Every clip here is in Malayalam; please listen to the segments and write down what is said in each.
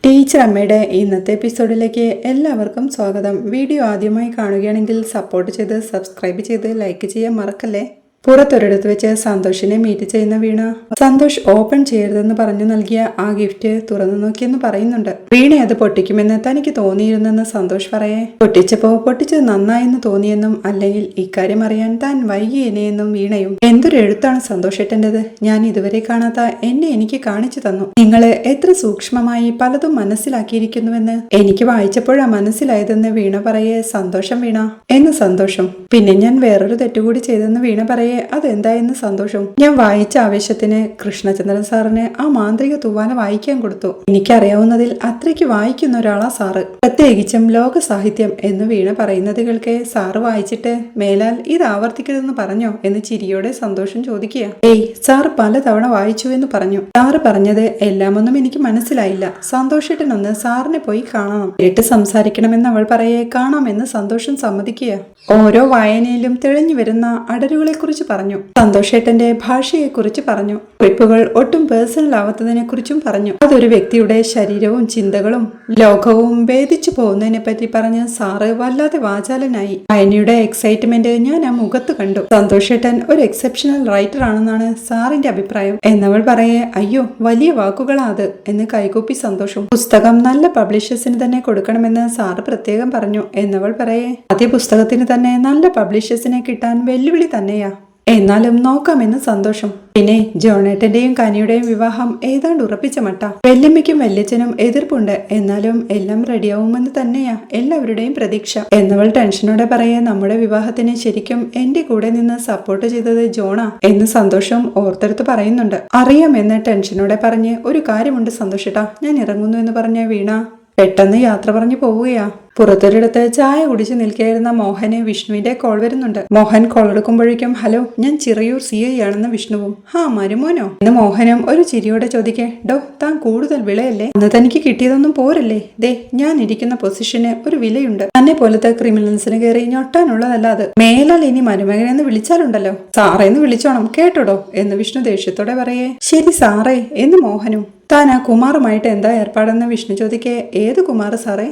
ടീച്ചർ അമ്മയുടെ ഇന്നത്തെ എപ്പിസോഡിലേക്ക് എല്ലാവർക്കും സ്വാഗതം. വീഡിയോ ആദ്യമായി കാണുകയാണെങ്കിൽ സപ്പോർട്ട് ചെയ്ത് സബ്സ്ക്രൈബ് ചെയ്ത് ലൈക്ക് ചെയ്യാൻ മറക്കല്ലേ. പുറത്തൊരിടത്ത് വെച്ച് സന്തോഷിനെ മീറ്റ് ചെയ്യുന്ന വീണ സന്തോഷ് ഓപ്പൺ ചെയ്യരുതെന്ന് പറഞ്ഞു നൽകിയ ആ ഗിഫ്റ്റ് തുറന്നു നോക്കിയെന്ന് പറയുന്നുണ്ട്. വീണ അത് പൊട്ടിക്കുമെന്ന് തനിക്ക് തോന്നിയിരുന്നെന്ന് സന്തോഷ് പറയേ, പൊട്ടിച്ചത് നന്നായെന്ന് തോന്നിയെന്നും അല്ലെങ്കിൽ ഇക്കാര്യം അറിയാൻ താൻ വൈകിയെന്നെയെന്നും വീണയും. എന്തൊരു എഴുത്താണ് സന്തോഷേട്ടൻ്റെത്. ഞാൻ ഇതുവരെ കാണാത്ത എന്നെ എനിക്ക് കാണിച്ചു തന്നു. നിങ്ങള് എത്ര സൂക്ഷ്മമായി പലതും മനസ്സിലാക്കിയിരിക്കുന്നുവെന്ന് എനിക്ക് വായിച്ചപ്പോഴാ മനസ്സിലായതെന്ന് വീണ പറയേ. സന്തോഷം വീണ എന്ന് സന്തോഷം. പിന്നെ ഞാൻ വേറൊരു തെറ്റുകൂടി ചെയ്തെന്ന് വീണ പറയേ. അതെന്തായെന്ന് സന്തോഷം. ഞാൻ വായിച്ച ആവേശത്തിന് കൃഷ്ണചന്ദ്രൻ സാറിന് ആ മാന്ത്രിക തൂവാല വായിക്കാൻ കൊടുത്തു. എനിക്കറിയാവുന്നതിൽ അത്രയ്ക്ക് വായിക്കുന്ന ഒരാളാ സാറ്, പ്രത്യേകിച്ചും ലോക സാഹിത്യം എന്ന് വീണ പറയുന്നത് കേൾക്കെ സാറ് വായിച്ചിട്ട് മേലാൽ ഇത് ആവർത്തിക്കരുതെന്ന് പറഞ്ഞോ എന്ന് ചിരിയോടെ സന്തോഷം ചോദിക്കുക. ഏയ്, സാറ് പലതവണ വായിച്ചു എന്ന് പറഞ്ഞു. സാറ് പറഞ്ഞത് എല്ലാമൊന്നും എനിക്ക് മനസ്സിലായില്ല. സന്തോഷേട്ടനൊന്ന് സാറിനെ പോയി കാണണം, കേട്ട് സംസാരിക്കണമെന്ന് അവൾ പറയേ. കാണാമെന്ന് സന്തോഷം സമ്മതിക്കുക. ഓരോ വായനയിലും തെളിഞ്ഞു വരുന്ന അടരുകളെ കുറിച്ച് പറഞ്ഞു. സന്തോഷേട്ടന്റെ ഭാഷയെക്കുറിച്ച് പറഞ്ഞു. കുറിപ്പുകൾ ഒട്ടും പേഴ്സണൽ ആവാത്തതിനെ കുറിച്ചും പറഞ്ഞു. അതൊരു വ്യക്തിയുടെ ശരീരവും ചിന്തകളും ലോകവും ഭേദിച്ചു പോകുന്നതിനെ പറ്റി പറഞ്ഞ് സാറ് വല്ലാതെ വാചാലനായി. വായനയുടെ എക്സൈറ്റ്മെന്റ് ഞാൻ ആ മുഖത്ത് കണ്ടു. സന്തോഷേട്ടൻ ഒരു എക്സെപ്ഷണൽ റൈറ്റർ ആണെന്നാണ് സാറിന്റെ അഭിപ്രായം എന്നവൾ പറയേ. അയ്യോ, വലിയ വാക്കുകളാ അത് എന്ന് കൈകൂപ്പി സന്തോഷം. പുസ്തകം നല്ല പബ്ലിഷേഴ്സിന് തന്നെ കൊടുക്കണമെന്ന് സാറ് പ്രത്യേകം പറഞ്ഞു എന്നവൾ പറയേ. ആദ്യ പുസ്തകത്തിന് തന്നെ നല്ല പബ്ലിഷേഴ്സിനെ കിട്ടാൻ വെല്ലുവിളി തന്നെയാ, എന്നാലും നോക്കാമെന്ന് സന്തോഷം. പിന്നെ ജോണേട്ടന്റെയും കനിയുടെയും വിവാഹം ഏതാണ്ട് ഉറപ്പിച്ച മട്ട. വല്യമ്മയ്ക്കും വല്യച്ഛനും എതിർപ്പുണ്ട്, എന്നാലും എല്ലാം റെഡിയാവുമെന്ന് തന്നെയാ എല്ലാവരുടെയും പ്രതീക്ഷ എന്നവൾ ടെൻഷനോടെ പറയേ. നമ്മുടെ വിവാഹത്തിന് ശരിക്കും എന്റെ കൂടെ നിന്ന് സപ്പോർട്ട് ചെയ്തത് ജോണാ എന്ന് സന്തോഷം ഓർത്തെടുത്ത് പറയുന്നുണ്ട്. അറിയാമെന്ന് ടെൻഷനോടെ പറഞ്ഞ് ഒരു കാര്യമുണ്ട് സന്തോഷേട്ടാ, ഞാൻ ഇറങ്ങുന്നു എന്ന് പറഞ്ഞ വീണ പെട്ടെന്ന് യാത്ര പറഞ്ഞു പോവുകയാ. പുറത്തൊരിടത്ത് ചായ കുടിച്ച് നിൽക്കുകയായിരുന്ന മോഹന് വിഷ്ണുവിന്റെ കോൾ വരുന്നുണ്ട്. മോഹൻ കോൾ എടുക്കുമ്പോഴേക്കും ഹലോ, ഞാൻ ചിറയൂർ CI ആണെന്ന് വിഷ്ണുവും. ഹാ, മരുമോനോ എന്ന് മോഹനും ഒരു ചിരിയോടെ ചോദിക്കേ. ഡോ, താൻ കൂടുതൽ വിളയല്ലേ? അന്ന് തനിക്ക് കിട്ടിയതൊന്നും പോരല്ലേ? ദേ, ഞാൻ ഇരിക്കുന്ന പൊസിഷന് ഒരു വിലയുണ്ട്. തന്നെ പോലത്തെ ക്രിമിനൽസിന് കയറി ഞൊട്ടാനുള്ളതല്ല അത്. മേലാൽ ഇനി മരുമകനെന്ന് വിളിച്ചാലുണ്ടല്ലോ, സാറേന്ന് വിളിച്ചോണം കേട്ടോടോ എന്ന് വിഷ്ണു ദേഷ്യത്തോടെ പറയേ. ശരി സാറേ എന്ന് മോഹനും. താൻ ആ കുമാറുമായിട്ട് എന്താ ഏർപ്പാടെന്ന് വിഷ്ണു ചോദിക്കേ. ഏത് കുമാർ സാറേ?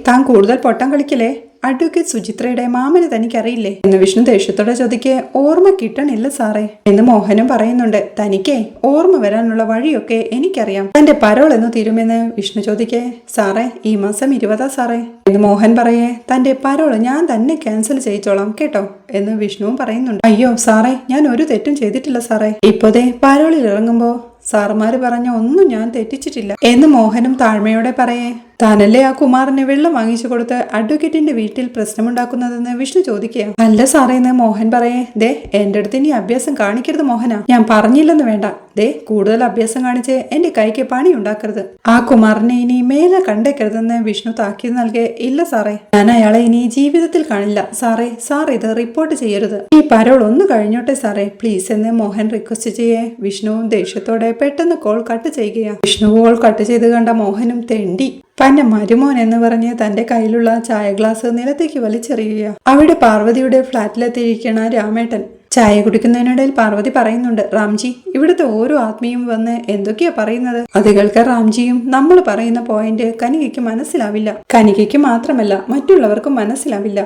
താൻ കൂടുതൽ പൊട്ടം കളിക്കലേ. അഡ്വക്കേറ്റ് സുചിത്രയുടെ മാമന് തനിക്കറിയില്ലേ എന്ന് വിഷ്ണു ദേഷ്യത്തോടെ ചോദിക്കേ. ഓർമ്മ കിട്ടണില്ല സാറേ എന്ന് മോഹനും പറയുന്നുണ്ട്. തനിക്കേ ഓർമ്മ വരാനുള്ള വഴിയൊക്കെ എനിക്കറിയാം. തന്റെ പരോൾ എന്ന് തീരുമെന്ന് വിഷ്ണു ചോദിക്കേ. സാറേ, ഈ മാസം 20 സാറേ എന്ന് മോഹൻ പറയേ. തന്റെ പരോൾ ഞാൻ തന്നെ ക്യാൻസൽ ചെയ്യിച്ചോളാം കേട്ടോ എന്ന് വിഷ്ണുവും പറയുന്നുണ്ട്. അയ്യോ സാറേ, ഞാൻ ഒരു തെറ്റും ചെയ്തിട്ടില്ല സാറേ. ഇപ്പോഴേ പരോളിൽ ഇറങ്ങുമ്പോ സാറുമാര് പറഞ്ഞ ഒന്നും ഞാൻ തെറ്റിച്ചിട്ടില്ല എന്ന് മോഹനും താഴ്മയോടെ പറയേ. താനല്ലേ ആ കുമാറിന് വെള്ളം വാങ്ങിച്ചു കൊടുത്ത് അഡ്വക്കേറ്റിന്റെ വീട്ടിൽ പ്രശ്നമുണ്ടാക്കുന്നതെന്ന് വിഷ്ണു ചോദിക്കുക. അല്ല സാറേന്ന് മോഹൻ പറയേ. ദേ, എന്റെ അടുത്ത് ഇനി അഭ്യാസം കാണിക്കരുത് മോഹന. ഞാൻ പറഞ്ഞില്ലെന്ന് വേണ്ട. ദേ, കൂടുതൽ അഭ്യാസം കാണിച്ച് എന്റെ കൈക്ക് പണി ഉണ്ടാക്കരുത്. ആ കുമാറിനെ ഇനി മേലെ കണ്ടേക്കരുതെന്ന് വിഷ്ണു താക്കീത് നൽകേ. ഇല്ല സാറേ, ഞാൻ അയാളെ ഇനി ജീവിതത്തിൽ കാണില്ല സാറേ. സാർ ഇത് റിപ്പോർട്ട് ചെയ്യരുത്. ഈ പരോൾ ഒന്ന് കഴിഞ്ഞോട്ടെ സാറേ പ്ലീസ് എന്ന് മോഹൻ റിക്വസ്റ്റ് ചെയ്യേ. വിഷ്ണു ദേഷ്യത്തോടെ പെട്ടെന്ന് കോൾ കട്ട് ചെയ്യുകയാ. വിഷ്ണു കോൾ കട്ട് ചെയ്ത് കണ്ട മോഹനും തെണ്ടി പന്ന മരുമോൻ എന്ന് പറഞ്ഞ് തന്റെ കയ്യിലുള്ള ചായ ഗ്ലാസ് നിലത്തേക്ക് വലിച്ചെറിയുക. അവിടെ പാർവതിയുടെ ഫ്ളാറ്റിലെത്തിയിരിക്കണ രാമേട്ടൻ ചായ കുടിക്കുന്നതിനിടയിൽ പാർവതി പറയുന്നുണ്ട്. റാംജി, ഇവിടുത്തെ ഓരോ ആത്മീയും വന്ന് എന്തൊക്കെയാ പറയുന്നത്. അത് കേൾക്കാൻ റാംജിയും നമ്മൾ പറയുന്ന പോയിന്റ് കനികയ്ക്ക് മനസ്സിലാവില്ല. കനികയ്ക്ക് മാത്രമല്ല മറ്റുള്ളവർക്കും മനസ്സിലാവില്ല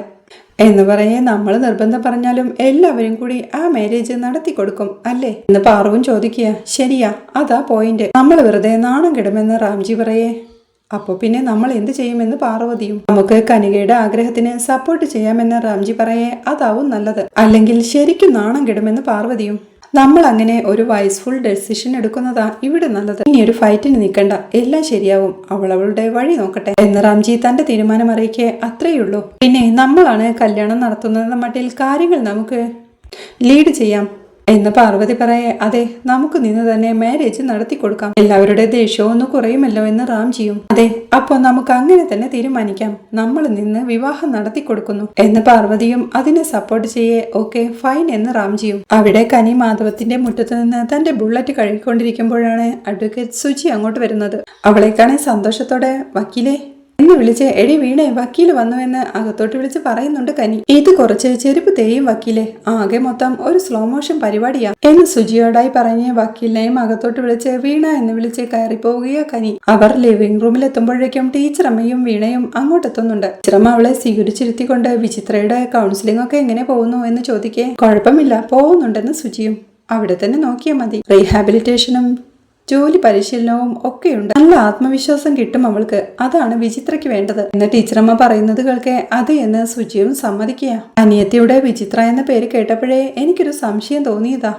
എന്ന് പറയേ. നമ്മൾ നിർബന്ധം പറഞ്ഞാലും എല്ലാവരും കൂടി ആ മാരേജ് നടത്തി കൊടുക്കും അല്ലേ എന്ന് പാർവും ചോദിക്കുക. ശരിയാ, അതാ പോയിന്റ്. നമ്മൾ വെറുതെ നാണം കെടുമെന്ന് റാംജി പറയേ. അപ്പൊ പിന്നെ നമ്മൾ എന്ത് ചെയ്യുമെന്ന് പാർവതിയും. നമുക്ക് കനികയുടെ ആഗ്രഹത്തിന് സപ്പോർട്ട് ചെയ്യാമെന്ന് റാംജി പറയേ. അതാവും നല്ലത്, അല്ലെങ്കിൽ ശരിക്കും നാണം കെടുമെന്ന് പാർവതിയും. നമ്മൾ അങ്ങനെ ഒരു വൈസ്ഫുൾ ഡെസിഷൻ എടുക്കുന്നതാ ഇവിടെ നല്ലത്. ഇനി ഒരു ഫൈറ്റിന് നിൽക്കണ്ട, എല്ലാം ശരിയാവും. അവളുടെ വഴി നോക്കട്ടെ എന്ന് റാംജി തന്റെ തീരുമാനം അറിയിക്കേ. അത്രയുള്ളൂ. പിന്നെ നമ്മളാണ് കല്യാണം നടത്തുന്നത് മട്ടിൽ കാര്യങ്ങൾ നമുക്ക് ലീഡ് ചെയ്യാം എന്ന് പാർവതി പറയേ. അതെ, നമുക്ക് നിന്ന് തന്നെ മാരേജ് നടത്തി കൊടുക്കാം. എല്ലാവരുടെ ദേഷ്യവും ഒന്ന് കുറയുമല്ലോ എന്ന് റാംജിയും. അതെ, അപ്പൊ നമുക്ക് അങ്ങനെ തന്നെ തീരുമാനിക്കാം. നമ്മൾ നിന്ന് വിവാഹം നടത്തി കൊടുക്കുന്നു എന്ന് പാർവതിയും അതിനെ സപ്പോർട്ട് ചെയ്യേ. ഓക്കെ ഫൈൻ എന്ന് റാംജിയും. അവിടെ കനി മാധവത്തിന്റെ മുറ്റത്ത് നിന്ന് തന്റെ ബുള്ളറ്റ് കഴുകിക്കൊണ്ടിരിക്കുമ്പോഴാണ് അഡ്വക്കേറ്റ് സുചി അങ്ങോട്ട് വരുന്നത്. അവളെ കാണാൻ സന്തോഷത്തോടെ വക്കീലേ എന്ന് വിളിച്ച് എടി വീണേ വക്കീല് വന്നു എന്ന് അകത്തോട്ട് വിളിച്ച് പറയുന്നുണ്ട് കനി. ഇത് കുറച്ച് ചെരുപ്പ് തേയും വക്കീലെ, ആകെ മൊത്തം ഒരു സ്ലോ മോഷൻ പരിപാടിയാ എന്ന് സുജിയോടായി പറഞ്ഞ് വക്കീലിനെയും അകത്തോട്ട് വിളിച്ച് വീണ എന്ന് വിളിച്ച് കയറിപ്പോവുകയാ കനി. അവർ ലിവിംഗ് റൂമിൽ എത്തുമ്പോഴേക്കും ടീച്ചറമ്മയും വീണയും അങ്ങോട്ടെത്തുന്നുണ്ട്. ടീച്ചറമ്മ അവളെ സ്വീകരിച്ചിരുത്തിക്കൊണ്ട് വിചിത്രയുടെ കൗൺസിലിംഗ് ഒക്കെ എങ്ങനെ പോകുന്നു എന്ന് ചോദിക്കേ. കുഴപ്പമില്ല, പോകുന്നുണ്ടെന്ന് സുജിയും. അവിടെ തന്നെ നോക്കിയാൽ മതി, റീഹാബിലിറ്റേഷനും ജോലി പരിശീലനവും ഒക്കെയുണ്ട്, നല്ല ആത്മവിശ്വാസം കിട്ടും അവൾക്ക്, അതാണ് വിചിത്രയ്ക്ക് വേണ്ടത് എന്ന് ടീച്ചറമ്മ പറയുന്നത് കേൾക്കെ അതെ എന്ന് സുജിയും സമ്മതിക്കുക. അനിയത്തിയുടെ വിചിത്ര എന്ന പേര് കേട്ടപ്പോഴേ എനിക്കൊരു സംശയം തോന്നിയതാ.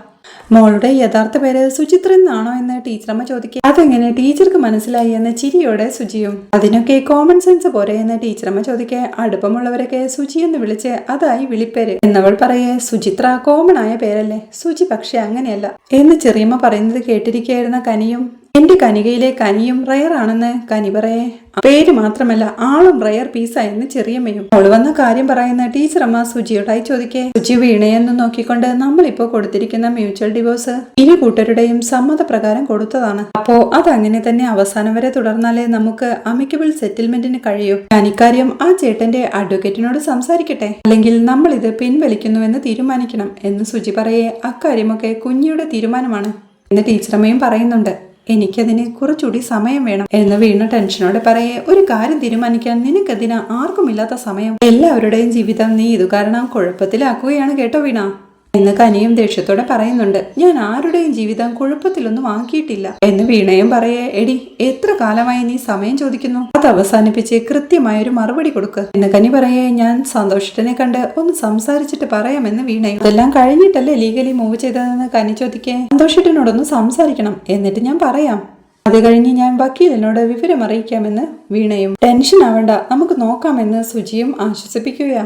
മോളുടെ യഥാർത്ഥ പേര് സുചിത്ര എന്നാണോ എന്ന് ടീച്ചറമ്മ ചോദിക്കുക. അതെങ്ങനെ ടീച്ചർക്ക് മനസ്സിലായി എന്ന് ചിരിയോടെ സുജിയും. അതിനൊക്കെ കോമൺ സെൻസ് പോരെ എന്ന് ടീച്ചറമ്മ ചോദിക്കെ. അടുപ്പമുള്ളവരൊക്കെ സുജി എന്ന് വിളിച്ച് അതായി വിളിപ്പേര് എന്നവൾ പറയേ. സുചിത്ര കോമൺ ആയ പേരല്ലേ, സുജി പക്ഷെ അങ്ങനെയല്ല എന്ന് ചെറിയമ്മ പറയുന്നത് കേട്ടിരിക്കുകയായിരുന്ന കനിയും. എന്റെ കനികയിലെ കനിയും റയർ ആണെന്ന് കനി പറയേ. പേര് മാത്രമല്ല ആളും റയർ പീസായെന്ന് ചെറിയമ്മയും. അവള് വന്ന കാര്യം പറയുന്ന ടീച്ചറമ്മ സുജിയോടായി ചോദിക്കേ. സുജി വീണയെന്ന് നോക്കിക്കൊണ്ട് നമ്മളിപ്പോ കൊടുത്തിരിക്കുന്ന മ്യൂച്വൽ ഡിവോഴ്സ് ഇരു കൂട്ടരുടെയും സമ്മതപ്രകാരം കൊടുത്തതാണ്. അപ്പോ അതങ്ങനെ തന്നെ അവസാനം വരെ തുടർന്നാലേ നമുക്ക് അമിക്കബിൾ സെറ്റിൽമെന്റിന് കഴിയൂ. ഞാനിക്കാര്യം ആ ചേട്ടന്റെ അഡ്വക്കേറ്റിനോട് സംസാരിക്കട്ടെ, അല്ലെങ്കിൽ നമ്മൾ ഇത് പിൻവലിക്കുന്നുവെന്ന് തീരുമാനിക്കണം എന്ന് സുജി പറയേ. അക്കാര്യമൊക്കെ കുഞ്ഞിയുടെ തീരുമാനമാണ് എന്ന് ടീച്ചറമ്മയും പറയുന്നുണ്ട്. എനിക്കതിന് കുറച്ചുകൂടി സമയം വേണം എന്ന് വീണ ടെൻഷനോടെ പറയേ. ഒരു കാര്യം തീരുമാനിക്കാൻ നിനക്കതിന് ആർക്കുമില്ലാത്ത സമയം. എല്ലാവരുടെയും ജീവിതം നീ ഇത് കാരണം കുഴപ്പത്തിലാക്കുകയാണ് കേട്ടോ വീണ എന്ന് കനിയും ദേഷ്യത്തോടെ പറയുന്നുണ്ട്. ഞാൻ ആരുടെയും ജീവിതം കുഴപ്പത്തിലൊന്നും ആക്കിയിട്ടില്ല എന്ന് വീണയും പറയേ. എടി എത്ര കാലമായി നീ സമയം ചോദിക്കുന്നു, അത് അവസാനിപ്പിച്ച് കൃത്യമായൊരു മറുപടി കൊടുക്ക് എന്ന് കനി പറയേ. ഞാൻ സന്തോഷത്തിനെ കണ്ട് ഒന്ന് സംസാരിച്ചിട്ട് പറയാമെന്ന് വീണയും. അതെല്ലാം കഴിഞ്ഞിട്ടല്ലേ ലീഗലി മൂവ് ചെയ്തതെന്ന് കനി ചോദിക്കേ. സന്തോഷത്തിനോടൊന്ന് സംസാരിക്കണം, എന്നിട്ട് ഞാൻ പറയാം, അത് കഴിഞ്ഞ് ഞാൻ വക്കീലിനോട് വിവരം അറിയിക്കാമെന്ന് വീണയും. ടെൻഷൻ ആവണ്ട, നമുക്ക് നോക്കാമെന്ന് സുജിയും ആശ്വസിപ്പിക്കുകയാ.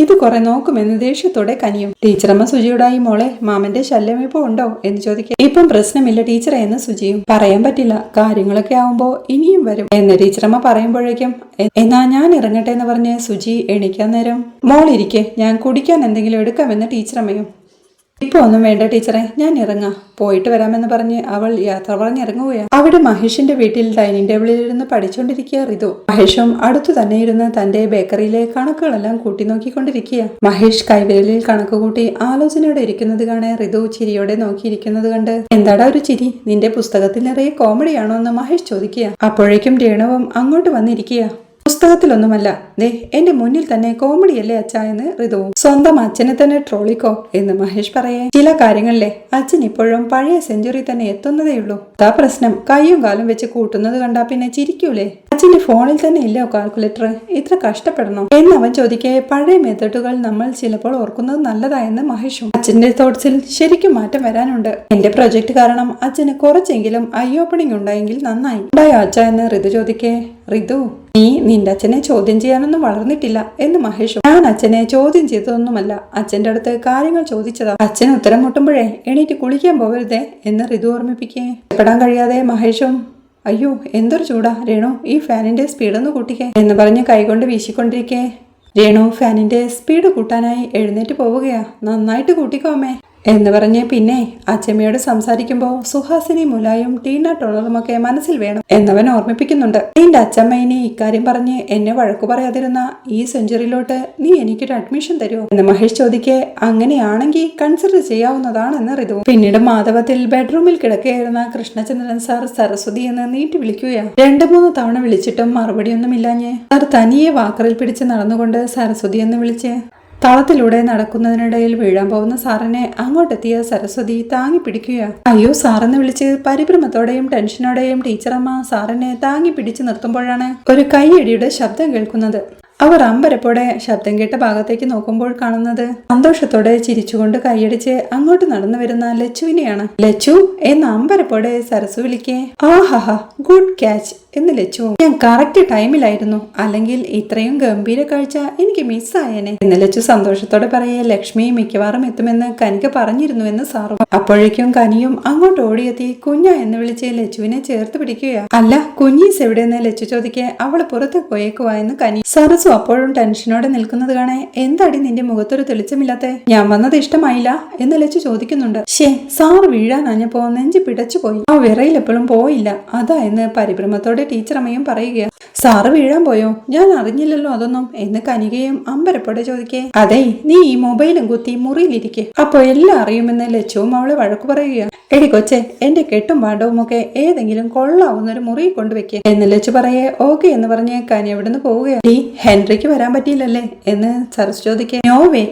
ഇത് കുറെ നോക്കുമെന്ന് ദേഷ്യത്തോടെ കനിയും. ടീച്ചറമ്മ സുജിയോടായി മോളെ മാമന്റെ ശല്യം ഇപ്പോ ഉണ്ടോ എന്ന് ചോദിക്കുക. ഇപ്പം പ്രശ്നമില്ല ടീച്ചറെ എന്ന് സുജിയും. പറയാൻ പറ്റില്ല, കാര്യങ്ങളൊക്കെ ആവുമ്പോ ഇനിയും വരും എന്ന് ടീച്ചറമ്മ പറയുമ്പോഴേക്കും എന്നാ ഞാൻ ഇറങ്ങട്ടെ എന്ന് പറഞ്ഞ് സുജി എണീക്കാൻ നേരം മോളിരിക്കെ, ഞാൻ കുടിക്കാൻ എന്തെങ്കിലും എടുക്കാമെന്ന് ടീച്ചറമ്മയും. ഇപ്പൊ ഒന്നും വേണ്ട ടീച്ചറെ, ഞാൻ ഇറങ്ങാം, പോയിട്ട് വരാമെന്ന് പറഞ്ഞ് അവൾ യാത്ര പറഞ്ഞിറങ്ങുകയാണ്. അവിടെ മഹേഷിന്റെ വീട്ടിൽ ഡൈനിങ് ടേബിളിൽ ഇരുന്ന് പഠിച്ചുകൊണ്ടിരിക്കുക റിതു. മഹേഷും അടുത്തു തന്നെ ഇരുന്ന് തന്റെ ബേക്കറിയിലെ കണക്കുകളെല്ലാം കൂട്ടി നോക്കിക്കൊണ്ടിരിക്കുക. മഹേഷ് കൈവിരലിൽ കണക്ക് കൂട്ടി ആലോചനയോടെ ഇരിക്കുന്നത് കാണെ റിതു ചിരിയോടെ നോക്കിയിരിക്കുന്നത് കണ്ട് എന്താടാ ഒരു ചിരി, നിന്റെ പുസ്തകത്തിൽ നിറയെ കോമഡിയാണോ എന്ന് മഹേഷ് ചോദിക്കുക. അപ്പോഴേക്കും രേണുവും അങ്ങോട്ട് വന്നിരിക്കുക. പുസ്തകത്തിലൊന്നുമല്ല, ദേ എന്റെ മുന്നിൽ തന്നെ കോമഡിയല്ലേ അച്ഛാ എന്ന് ഋതുവും. സ്വന്തം അച്ഛനെ തന്നെ ട്രോളിക്കോ എന്ന് മഹേഷ് പറയേ. ചില കാര്യങ്ങളിലെ അച്ഛൻ ഇപ്പോഴും പഴയ സെഞ്ചുറി തന്നെ എത്തുന്നതേയുള്ളൂ. അതാ പ്രശ്നം, കയ്യും കാലും വെച്ച് കൂട്ടുന്നത് കണ്ടാ പിന്നെ ചിരിക്കൂലേ. അച്ഛന്റെ ഫോണിൽ തന്നെ ഇല്ലോ കാൽക്കുലേറ്റർ, ഇത്ര കഷ്ടപ്പെടണോ എന്ന് അവൻ ചോദിക്കേ. പഴയ മെത്തേഡുകൾ നമ്മൾ ചിലപ്പോൾ ഓർക്കുന്നത് നല്ലതായെന്ന് മഹേഷും. അച്ഛന്റെ തോട്ട്സിൽ ശരിക്കും മാറ്റം വരാനുണ്ട്. എന്റെ പ്രൊജക്ട് കാരണം അച്ഛന് കുറച്ചെങ്കിലും ഐ ഓപ്പണിംഗ് ഉണ്ടായെങ്കിൽ നന്നായി. ഉണ്ടായോ അച്ഛ എന്ന് ഋതു ചോദിക്കേ. ഋതു, നീ നിന്റെ അച്ഛനെ ചോദ്യം ചെയ്യാനൊന്നും വളർന്നിട്ടില്ല എന്ന് മഹേഷും. ഞാൻ അച്ഛനെ ചോദ്യം ചെയ്തതൊന്നുമല്ല, അച്ഛന്റെ അടുത്ത് കാര്യങ്ങൾ ചോദിച്ചതാ. അച്ഛൻ ഉത്തരം മുട്ടുമ്പോഴേ എണീറ്റ് കുളിക്കാൻ പോകരുതേ എന്ന് ഋതു ഓർമ്മിപ്പിക്കേ. ഇഷ്ടപ്പെടാൻ കഴിയാതെ മഹേഷും അയ്യോ എന്തൊരു ചൂടാ രേണു, ഈ ഫാനിന്റെ സ്പീഡൊന്ന് കൂട്ടിക്കേ എന്ന് പറഞ്ഞ് കൈകൊണ്ട് വീശിക്കൊണ്ടിരിക്കേ. രേണു ഫാനിന്റെ സ്പീഡ് കൂട്ടാനായി എഴുന്നേറ്റ് പോവുകയാ. നന്നായിട്ട് കൂട്ടിക്കോമേ എന്ന് പറഞ്ഞ് പിന്നെ അച്ഛമ്മയോട് സംസാരിക്കുമ്പോ സുഹാസിനി മുലായും ടീന ടോണറുമൊക്കെ മനസ്സിൽ വേണം എന്നവൻ ഓർമ്മിപ്പിക്കുന്നുണ്ട്. നിന്റെ അച്ഛമ്മ ഇനി ഇക്കാര്യം പറഞ്ഞ് എന്നെ വഴക്കു പറയാതിരുന്ന ഈ സെഞ്ചുറിയിലോട്ട് നീ എനിക്കൊരു അഡ്മിഷൻ തരുമോ എന്ന് മഹേഷ് ചോദിക്കേ. അങ്ങനെയാണെങ്കിൽ കൺസിഡർ ചെയ്യാവുന്നതാണെന്ന് ഋതു. പിന്നീട് മാധവത്തിൽ ബെഡ്റൂമിൽ കിടക്കുകയായിരുന്ന കൃഷ്ണചന്ദ്രൻ സാർ സരസ്വതി എന്ന് നീട്ടി വിളിക്കുകയാ. 2-3 തവണ വിളിച്ചിട്ടും മറുപടിയൊന്നുമില്ലാഞ്ഞ് സാർ തനിയെ വാക്കറിൽ പിടിച്ച് നടന്നുകൊണ്ട് സരസ്വതി എന്ന് വിളിച്ച് തളത്തിലൂടെ നടക്കുന്നതിനിടയിൽ വീഴാൻ പോകുന്ന സാറിനെ അങ്ങോട്ടെത്തിയ സരസ്വതി താങ്ങി പിടിക്കുക. അയ്യോ സാറെന്ന് വിളിച്ച് പരിഭ്രമത്തോടെയും ടെൻഷനോടെയും ടീച്ചറമ്മ സാറിനെ താങ്ങി പിടിച്ചു നിർത്തുമ്പോഴാണ് ഒരു കൈയടിയുടെ ശബ്ദം കേൾക്കുന്നത്. അവർ അമ്പരപ്പോടെ ശബ്ദം കേട്ട ഭാഗത്തേക്ക് നോക്കുമ്പോൾ കാണുന്നത് സന്തോഷത്തോടെ ചിരിച്ചുകൊണ്ട് കൈയടിച്ച് അങ്ങോട്ട് നടന്നു വരുന്ന ലച്ചുവിനെയാണ്. ലച്ചു എന്ന് അമ്പരപ്പോടെ സരസു വിളിക്കേ. ആഹാ ഗുഡ് ക്യാച്ച് എന്ന് ലച്ചു. ഞാൻ കറക്റ്റ് ടൈമിലായിരുന്നു, അല്ലെങ്കിൽ ഇത്രയും ഗംഭീര കാഴ്ച എനിക്ക് മിസ്സായേനെ എന്ന് ലച്ചു സന്തോഷത്തോടെ പറയേ. ലക്ഷ്മി മിക്കവാറും എത്തുമെന്ന് കനിക പറഞ്ഞിരുന്നു എന്ന് സാറും. അപ്പോഴേക്കും കനിയും അങ്ങോട്ട് ഓടിയെത്തി കുഞ്ഞ എന്ന് വിളിച്ച് ലച്ചുവിനെ ചേർത്ത് പിടിക്കുകയാ. അല്ല കുഞ്ഞീസ് എവിടെയെന്ന് ലച്ചു ചോദിക്കേ. അവള് പുറത്ത് പോയേക്കുവാ എന്ന് കനി. സരസു അപ്പോഴും ടെൻഷനോടെ നിൽക്കുന്നത് കാണേ. എന്താടി നിന്റെ മുഖത്തൊരു തെളിച്ചമില്ലാത്തെ, ഞാൻ വന്നത് ഇഷ്ടമായില്ല എന്ന് ലച്ചു ചോദിക്കുന്നുണ്ട്. സാറ് വീഴാനഞ്ഞപ്പോ നെഞ്ച് പിടച്ചു പോയി, ആ വിറയിൽ എപ്പോഴും പോയില്ല അതാ എന്ന് പരിഭ്രമത്തോടെ ചിരിയോടെ ടീച്ചറമ്മയും പറയുക. സാറ് വീഴാൻ പോയോ? ഞാൻ അറിഞ്ഞില്ലല്ലോ അതൊന്നും എന്ന് കനികയും അമ്പരപ്പോടെ ചോദിക്കേ. അതെ, നീ ഈ മൊബൈലും കുത്തി മുറിയിലിരിക്കെ, അപ്പൊ എല്ലാം അറിയുമെന്ന് ലച്ചുവും അവളെ വഴക്കു പറയുക. എടി കൊച്ചെ, എന്റെ കെട്ടും പാണ്ടവും ഒക്കെ ഏതെങ്കിലും കൊള്ളാവുന്നൊരു മുറിയിൽ കൊണ്ടുവെക്കേ എന്ന് ലച്ചു പറയേ. ഓക്കെ എന്ന് പറഞ്ഞ് കനി അവിടുന്ന് പോവുകയാണ്. ഈ ഹെൻറിക്ക് വരാൻ പറ്റിയില്ലല്ലേ എന്ന് സരസ് ചോദിക്കേ. നോവേ,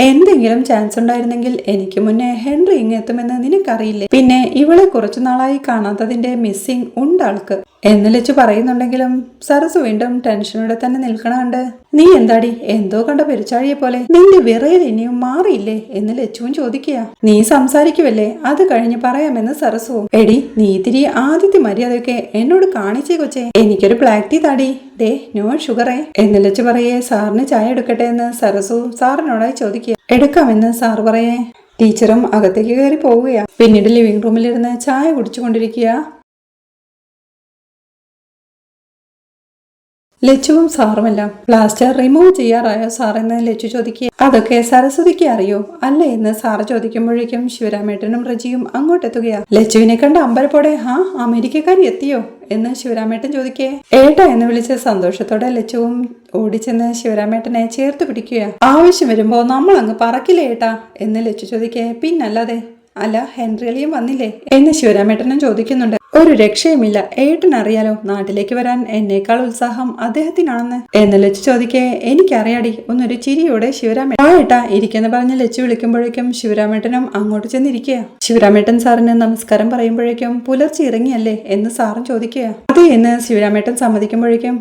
എന്തെങ്കിലും ചാൻസ് ഉണ്ടായിരുന്നെങ്കിൽ എനിക്ക് മുന്നേ ഹെൻറി ഇങ്ങെത്തുമെന്ന് നിനക്കറിയില്ലേ? പിന്നെ ഇവളെ കുറച്ചു നാളായി കാണാത്തതിന്റെ മിസ്സിംഗ് ഉണ്ടാൾക്ക് എന്ന് ലച്ചു പറയുന്നുണ്ടെങ്കിലും സരസ് വീണ്ടും ടെൻഷനോടെ തന്നെ നിൽക്കണുണ്ട്. നീ എന്താടി എന്തോ കണ്ട പെരുച്ചാഴിയെ പോലെ? നിന്റെ വിറയിൽ ഇനിയും മാറിയില്ലേ എന്ന് ലച്ചുവും ചോദിക്കുക. നീ സംസാരിക്കുവല്ലേ, അത് കഴിഞ്ഞ് പറയാമെന്ന് സരസുവും. എടി, നീ തിരി ആദ്യത്തെ മര്യാദയൊക്കെ എന്നോട് കാണിച്ചേ കൊച്ചേ. എനിക്കൊരു ബ്ലാക്ക് ടീ താടി, ദേ നോ ഷുഗറേ എന്ന് ലച്ചു പറയേ. സാറിന് ചായ എടുക്കട്ടെ എന്ന് സരസു സാറിനോടായി ചോദിക്കുക. എടുക്കാമെന്ന് സാർ പറയേ. ടീച്ചറും അകത്തേക്ക് കയറി പോവുകയാ. പിന്നീട് ലിവിംഗ് റൂമിലിരുന്ന് ചായ കുടിച്ചുകൊണ്ടിരിക്കുക. ലച്ചുവും സാറുമെല്ലാം പ്ലാസ്റ്റർ റിമൂവ് ചെയ്യാറായോ സാറെന്ന് ലച്ചു ചോദിക്കുക. അതൊക്കെ സരസ്വതിക്ക് അറിയോ അല്ല എന്ന് സാറ് ചോദിക്കുമ്പോഴേക്കും ശിവരാമേട്ടനും റജിയും അങ്ങോട്ടെത്തുകയാ. ലച്ചുവിനെ കണ്ട അമ്പരപ്പോടെ അമേരിക്കക്കാരി എത്തിയോ എന്ന് ശിവരാമേട്ടൻ ചോദിക്കേ. ഏട്ടാ എന്ന് വിളിച്ച് സന്തോഷത്തോടെ ലച്ചുവും ഓടിച്ചെന്ന് ശിവരാമേട്ടനെ ചേർത്ത് പിടിക്കുക. ആവശ്യം വരുമ്പോ നമ്മൾ അങ്ങ് പറക്കില്ലേ ഏട്ടാ എന്ന് ലച്ചു ചോദിക്കേ. പിന്നല്ലാതെ. അല്ല, ഹെൻറിയലിയും വന്നില്ലേ എന്ന് ശിവരാമേട്ടനും ചോദിക്കുന്നുണ്ട്. ഒരു രക്ഷയുമില്ല, ഏട്ടനറിയാലോ നാട്ടിലേക്ക് വരാൻ എന്നേക്കാൾ ഉത്സാഹം അദ്ദേഹത്തിനാണെന്ന് എന്ന് ലച്ചു ചോദിക്കേ. എനിക്കറിയാടി ഒന്നൊരു ചിരിയോടെ ശിവരാമേട്ടൻ ഏട്ടാ ഇരിക്കെന്ന് പറഞ്ഞ് ലച്ചു വിളിക്കുമ്പോഴേക്കും ശിവരാമേട്ടനും അങ്ങോട്ട് ചെന്നിരിക്കുക. ശിവരാമേട്ടൻ സാറിന് നമസ്കാരം പറയുമ്പോഴേക്കും പുലർച്ചെ ഇറങ്ങിയല്ലേ എന്ന് സാറും ചോദിക്കുക. അതെ എന്ന് ശിവരാമേട്ടൻ സമ്മതിക്കുമ്പോഴേക്കും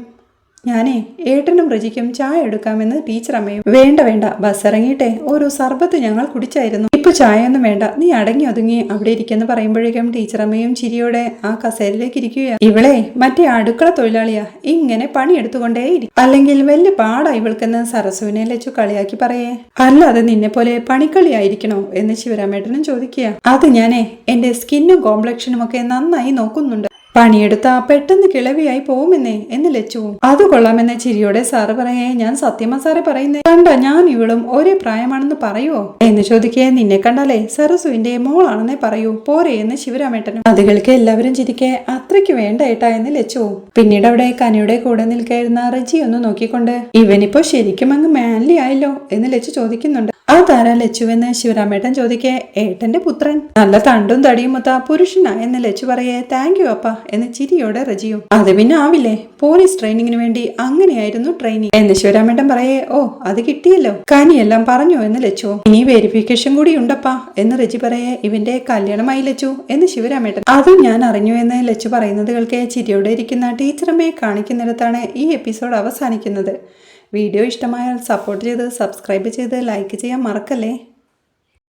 ഞാനേ ഏട്ടനും റജിക്കും ചായ എടുക്കാമെന്ന് ടീച്ചർ അമ്മയും. വേണ്ട വേണ്ട, ബസ് ഇറങ്ങിയിട്ടെ ഒരു സർബത്ത് ഞങ്ങൾ കുടിച്ചായിരുന്നു, ഇപ്പൊ ചായ ഒന്നും വേണ്ട, നീ അടങ്ങി ഒതുങ്ങി അവിടെ ഇരിക്കെന്ന് പറയുമ്പോഴേക്കും ടീച്ചർ അമ്മയും ചിരിയോടെ ആ കസേരയിലേക്ക് ഇരിക്കുക. ഇവളെ മറ്റേ അടുക്കള തൊഴിലാളിയാ, ഇങ്ങനെ പണിയെടുത്തുകൊണ്ടേയിരിക്കും, അല്ലെങ്കിൽ വലിയ പാടാ ഇവൾക്കെന്ന് സരസുവിനെ ലച്ചു കളിയാക്കി പറയേ. അല്ലാതെ നിന്നെ പോലെ പണിക്കളിയായിരിക്കണോ എന്ന് ശിവരാമേട്ടനും ചോദിക്കുക. അത് ഞാനേ എന്റെ സ്കിന്നും കോംപ്ലക്ഷനും ഒക്കെ നന്നായി നോക്കുന്നുണ്ട്, പണിയെടുത്താ പെട്ടെന്ന് കിളവിയായി പോവുമെന്നേ എന്ന് ലച്ചുവും. അത് കൊള്ളാമെന്ന് ചിരിയോടെ സാറ് പറയേ. ഞാൻ സത്യമാ സാറെ പറയുന്നേ, കണ്ട ഞാൻ ഇവളും ഒരേ പ്രായമാണെന്ന് പറയുവോ എന്ന് ചോദിക്കേ. നിന്നെ കണ്ടാലേ സരസുവിന്റെ മോളാണെന്നേ പറയൂ പോരെ എന്ന് ശിവരാമേട്ടനും. അതുകൾക്ക് എല്ലാവരും ചിരിക്കേ. അത്രയ്ക്ക് വേണ്ട ഏട്ടാ എന്ന് ലച്ചുവും. പിന്നീട് അവിടെ കനിയുടെ കൂടെ നിൽക്കായിരുന്ന റജി ഒന്ന് നോക്കിക്കൊണ്ട് ഇവനിപ്പോ ശരിക്കും അങ്ങ് മാൻലി ആയല്ലോ എന്ന് ലച്ചു ചോദിക്കുന്നുണ്ട്. അതാരാ ലച്ചുവെന്ന് ശിവരാമേട്ടൻ ചോദിക്കേ. ഏട്ടന്റെ പുത്രൻ, നല്ല തണ്ടും തടിയും മൊത്ത പുരുഷനായെന്ന് ലച്ചു പറയേ. താങ്ക് യു അപ്പ എന്ന് ചിരിയോടെ റജിയും. അത് പിന്നെ ആവില്ലേ, പോലീസ് ട്രെയിനിങ്ങിന് വേണ്ടി അങ്ങനെയായിരുന്നു ട്രെയിനിങ് എന്ന് ശിവരാമേട്ടൻ പറയേ. ഓ അത് കിട്ടിയല്ലോ, കനിയെല്ലാം പറഞ്ഞു എന്ന് ലച്ചുവും. ഇനി വെരിഫിക്കേഷൻ കൂടി ഉണ്ടപ്പാ എന്ന് റജി പറയേ. ഇവന്റെ കല്യാണമായി ലച്ചു എന്ന് ശിവരാമേട്ടൻ. അതും ഞാൻ അറിഞ്ഞു എന്ന് ലച്ചു പറയുന്നത് കേൾക്കെ ചിരിയോടെ ഇരിക്കുന്ന ടീച്ചറമ്മയെ കാണിക്കുന്നിടത്താണ് ഈ എപ്പിസോഡ് അവസാനിക്കുന്നത്. വീഡിയോ ഇഷ്ടമായാൽ സപ്പോർട്ട് ചെയ്ത് സബ്സ്ക്രൈബ് ചെയ്ത് ലൈക്ക് ചെയ്യാൻ മറക്കല്ലേ.